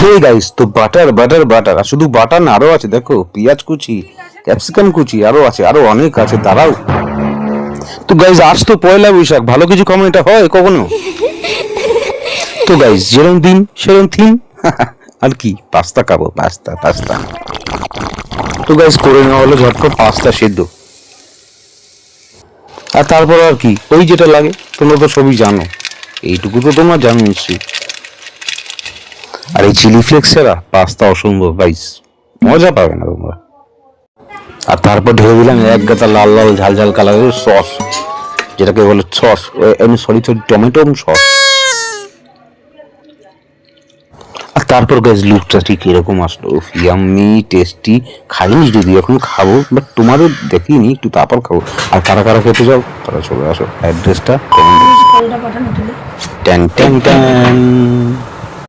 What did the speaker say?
Hey guys, তো butter butter butter, আর শুধু butter না, আরো আছে দেখো, পেঁয়াজ কুচি, ক্যাপসিকাম কুচি, আরো আছে, আরো অনেক আছে, দাঁড়াও। তো গাইস, আজ তো পয়লা বৈশাখ, ভালো কিছু খাবো, এটা হয় কখনো? তো গাইস, যেরকম দিন সেরকম থিম। আর কি, পাস্তা খাবো, পাস্তা পাস্তা। তো গাইস, করে নেওয়া হলো ঝটপট পাস্তা সেদ্ধ। আর তারপর আর কি, ওই যেটা লাগে, তোমরা তো সবই জানো, এইটুকু তো তোমরা জানো নিশ্চয়ই। আর এই চিলি ফ্লেক্স এরা পাস্তা অসম্ভব গাইস, মজা পাবে না তোমরা। আর তারপর ঢেলে দিলাম এক গাদা লাল লাল ঝাল ঝাল কালারের সস, যেটাকে বলে sauce, sorry sorry, tomato sauce. আর তারপর গাইস, লুকটা ঠিক এরকম আসলো, ইয়াম্মি টেস্টি। খাইনি যদি, এখন খাবো, বাট তোমাদের দেখিনি, একটু তারপর খাবো। আর কারা কারা খেতে যাও তারা চলে আসো, অ্যাড্রেসটা কমেন্ট। Tan tan tan.